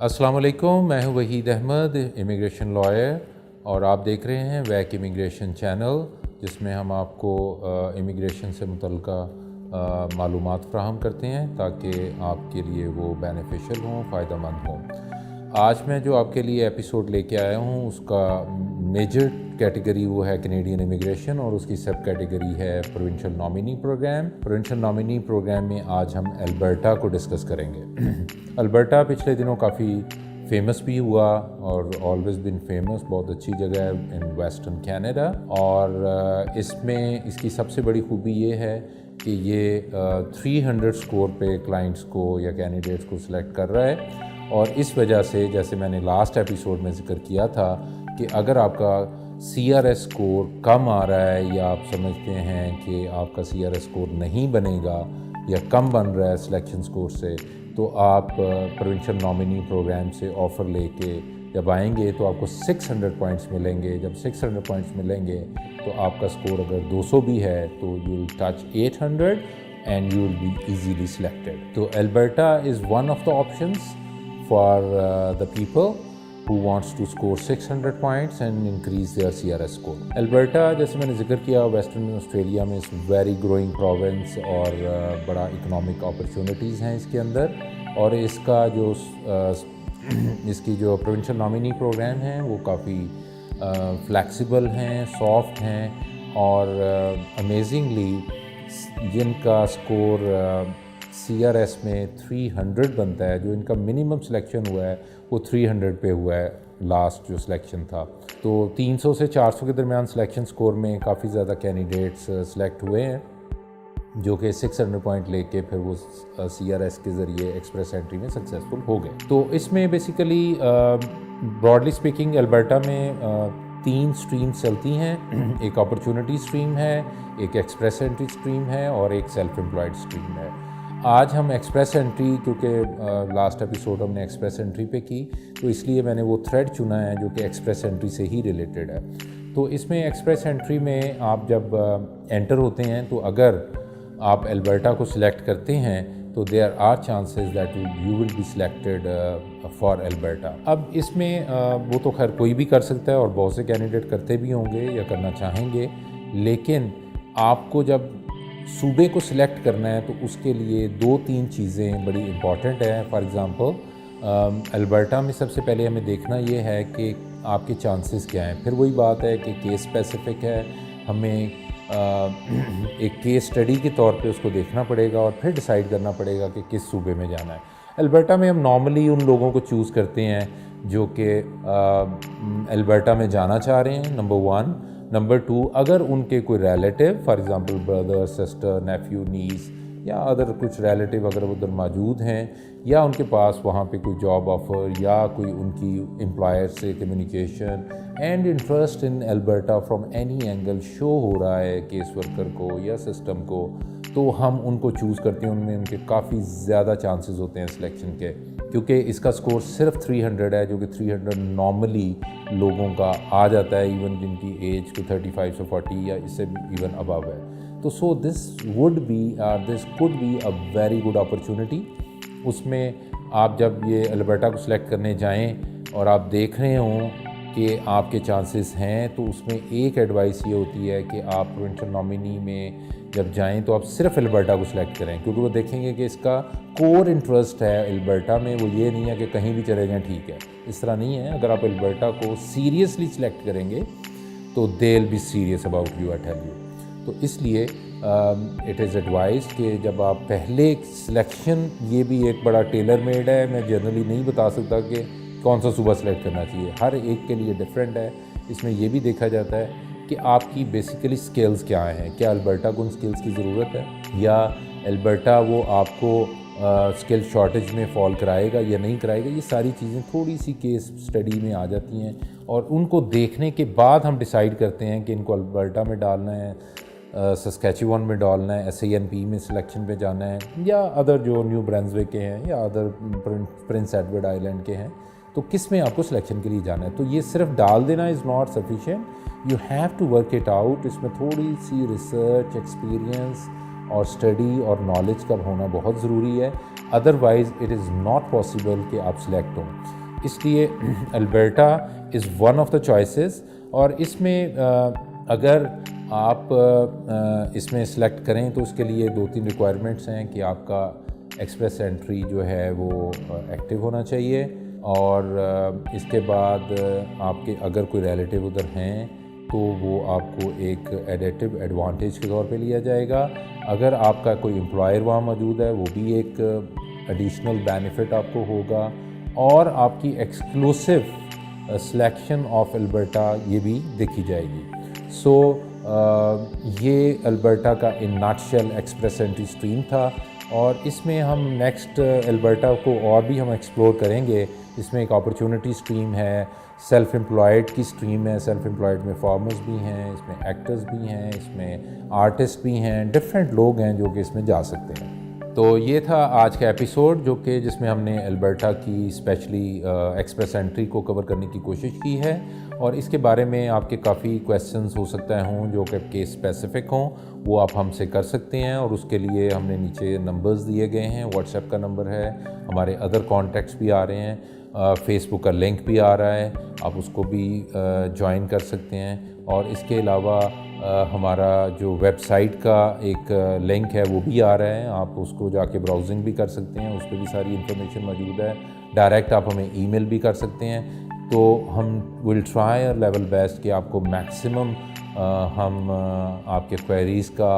अस्सलाम वालेकुम, मैं हूं वहीद अहमद, इमिग्रेशन लॉयर, और आप देख रहे हैं वैक इमिग्रेशन चैनल, जिसमें हम आपको इमिग्रेशन से मुतल्लिका मालूमात फ़राहम करते हैं ताकि आपके लिए वो बेनिफिशियल हों, फ़ायदेमंद हों। आज मैं जो आपके लिए एपिसोड लेके आया हूँ उसका मेजर कैटेगरी वो है कैनेडियन इमिग्रेशन, और उसकी सब कैटेगरी है provincial nominee program. Provincial nominee program में आज हम अल्बर्टा को डिस्कस करेंगे। अल्बर्टा पिछले दिनों काफ़ी फेमस भी हुआ और ऑलवेज बिन फेमस, बहुत अच्छी जगह है इन वेस्टर्न कनाडा। और इसमें इसकी सबसे बड़ी खूबी ये है कि ये 300 स्कोर पे क्लाइंट्स को या कैंडिडेट्स को सिलेक्ट कर रहा है। और इस वजह से, जैसे मैंने लास्ट एपिसोड में जिक्र किया था, कि अगर आपका CRS स्कोर कम आ रहा है या आप समझते हैं कि आपका CRS स्कोर नहीं बनेगा या कम बन रहा है सिलेक्शन स्कोर से, तो आप प्रोविंशियल नॉमिनी प्रोग्राम से ऑफ़र लेके जब आएंगे तो आपको 600 पॉइंट्स मिलेंगे। जब 600 पॉइंट्स मिलेंगे तो आपका स्कोर अगर 200 भी है तो you will touch 800 and you will be easily selected. तो Alberta is one of the options for the people who wants to score 600 points and increase their CRS score. Alberta, जैसे मैंने जिक्र किया, वेस्टर्न ऑस्ट्रेलिया में इस very growing province और बड़ा economic opportunities हैं इसके अंदर। और इसका जो इसकी जो प्रोविंशियल नॉमिनी प्रोग्राम है वो काफ़ी फ्लैक्सिबल हैं, सॉफ्ट हैं, और अमेजिंगली जिनका स्कोर CRS में 300 बनता है, जो इनका मिनिमम सिलेक्शन हुआ है वो 300 पे हुआ है लास्ट जो सिलेक्शन था। तो 300 से 400 के दरमियान सिलेक्शन स्कोर में काफ़ी ज़्यादा कैंडिडेट्स सिलेक्ट हुए हैं, जो कि 600 पॉइंट लेके फिर वो CRS के ज़रिए एक्सप्रेस एंट्री में सक्सेसफुल हो गए। तो इसमें बेसिकली ब्रॉडली स्पीकिंग अल्बर्टा में 3 स्ट्रीम्स चलती हैं। एक अपॉर्चुनिटी स्ट्रीम है, एक एक्सप्रेस एंट्री स्ट्रीम है, और एक सेल्फ एम्प्लॉयड स्ट्रीम है। आज हम एक्सप्रेस एंट्री, क्योंकि लास्ट एपिसोड हमने एक्सप्रेस एंट्री पे की, तो इसलिए मैंने वो थ्रेड चुना है जो कि एक्सप्रेस एंट्री से ही रिलेटेड है। तो इसमें एक्सप्रेस एंट्री में आप जब एंटर होते हैं, तो अगर आप अल्बर्टा को सिलेक्ट करते हैं तो there are chances that you will be selected for Alberta. अब इसमें वो तो खैर कोई भी कर सकता है और बहुत से कैंडिडेट करते भी होंगे या करना चाहेंगे, लेकिन आपको जब सूबे को सिलेक्ट करना है तो उसके लिए 2-3 चीज़ें बड़ी इम्पॉर्टेंट हैं। फॉर एग्ज़ाम्पल अल्बर्टा में सबसे पहले हमें देखना ये है कि आपके चांसेस क्या हैं। फिर वही बात है कि केस स्पेसिफिक है, हमें एक केस स्टडी के तौर पे उसको देखना पड़ेगा और फिर डिसाइड करना पड़ेगा कि किस सूबे में जाना है। अल्बर्टा में हम नॉर्मली उन लोगों को चूज़ करते हैं जो कि अल्बर्टा में जाना चाह रहे हैं, नंबर 1। नंबर 2, अगर उनके कोई relative, for example brother, sister, nephew, niece या अदर कुछ रिलेटिव अगर उधर मौजूद हैं, या उनके पास वहाँ पे कोई जॉब ऑफ़र या कोई उनकी एम्प्लॉयर से communication and interest in Alberta from any angle show हो रहा है केस वर्कर को या सिस्टम को, तो हम उनको चूज़ करते हैं। उनमें उनके काफ़ी ज़्यादा चांसेस होते हैं सिलेक्शन के, क्योंकि इसका स्कोर सिर्फ 300 है, जो कि 300 नॉर्मली लोगों का आ जाता है, इवन जिनकी एज को 35 से 40 या इससे भी इवन अबव है। तो so this could be a very good opportunity. उसमें आप जब ये अल्बर्टा को सिलेक्ट करने जाएं और आप देख रहे हों कि आपके चांसेस हैं, तो उसमें एक एडवाइस ये होती है कि आप प्रोविंशियल नॉमिनी में जब जाएं तो आप सिर्फ अल्बर्टा को सिलेक्ट करें, क्योंकि वो देखेंगे कि इसका कोर इंटरेस्ट है अल्बर्टा में। वो ये नहीं है कि कहीं भी चले जाएं, ठीक है, इस तरह नहीं है। अगर आप अल्बर्टा को सीरियसली सिलेक्ट करेंगे तो they will be serious about you, I tell you. तो इसलिए इट इज़ एडवाइस कि जब आप पहले सिलेक्शन, ये भी एक बड़ा टेलर मेड है, मैं जनरली नहीं बता सकता कि कौन सा सूबा सेलेक्ट करना चाहिए, हर एक के लिए डिफरेंट है। इसमें यह भी देखा जाता है कि आपकी बेसिकली स्किल्स क्या हैं, क्या अल्बर्टा को उन स्किल्स की ज़रूरत है या अल्बर्टा वो आपको स्किल शॉर्टेज में फॉल कराएगा या नहीं कराएगा। ये सारी चीज़ें थोड़ी सी केस स्टडी में आ जाती हैं, और उनको देखने के बाद हम डिसाइड करते हैं कि इनको अल्बर्टा में डालना है, सस्कैचुअन में डालना है, SANP में सिलेक्शन पे जाना है, या अदर जो न्यू ब्रांसविक के हैं या अदर प्रिंस एडवर्ड आइलैंड के हैं, तो किस में आपको सिलेक्शन के लिए जाना है। तो ये सिर्फ डाल देना is not sufficient, you have to work it out. इसमें थोड़ी सी रिसर्च, एक्सपीरियंस और स्टडी और नॉलेज का होना बहुत ज़रूरी है, otherwise it is not possible कि आप सिलेक्ट हों। इसलिए Alberta is one of the choices, और इसमें अगर आप इसमें सेलेक्ट करें तो उसके लिए 2-3 रिक्वायरमेंट्स हैं कि आपका एक्सप्रेस एंट्री जो है वो एक्टिव होना चाहिए, और इसके बाद आपके अगर कोई रिलेटिव उधर हैं तो वो आपको एक एडिटिव एडवांटेज के तौर पे लिया जाएगा। अगर आपका कोई एम्प्लॉयर वहाँ मौजूद है वो भी एक एडिशनल बेनिफिट आपको होगा, और आपकी एक्सक्लूसिव सिलेक्शन ऑफ अल्बर्टा ये भी देखी जाएगी। सो ये अल्बर्टा का in nutshell express entry stream था, और इसमें हम नेक्स्ट अल्बर्टा को और भी हम एक्सप्लोर करेंगे। इसमें एक अपॉर्चुनिटी स्ट्रीम है, सेल्फ एम्प्लॉयड की स्ट्रीम है, सेल्फ एम्प्लॉयड में फार्मर्स भी हैं, इसमें एक्टर्स भी हैं, इसमें आर्टिस्ट भी हैं, डिफरेंट लोग हैं जो कि इसमें जा सकते हैं। तो ये था आज का एपिसोड जो कि जिसमें हमने अल्बर्टा की स्पेशली एक्सप्रेस एंट्री को कवर करने की कोशिश की है, और इसके बारे में आपके काफ़ी क्वेश्चंस हो सकते हों जो कि केस स्पेसिफ़िक हों, वो आप हमसे कर सकते हैं, और उसके लिए हमने नीचे नंबर्स दिए गए हैं। व्हाट्सएप का नंबर है, हमारे अदर कॉन्टैक्ट्स भी आ रहे हैं, फेसबुक का लिंक भी आ रहा है, आप उसको भी ज्वाइन कर सकते हैं, और इसके अलावा हमारा जो वेबसाइट का एक लिंक है वो भी आ रहा है, आप उसको जाके ब्राउजिंग भी कर सकते हैं, उस पर भी सारी इन्फॉर्मेशन मौजूद है। डायरेक्ट आप हमें ईमेल भी कर सकते हैं। तो हम will try our level best कि आपको मैक्सिमम हम आपके क्वेरीज़ का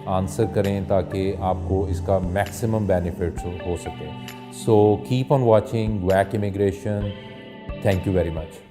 आंसर करें ताकि आपको इसका मैक्सिमम बेनिफिट्स हो सके। So keep on watching VAC immigration. Thank you very much.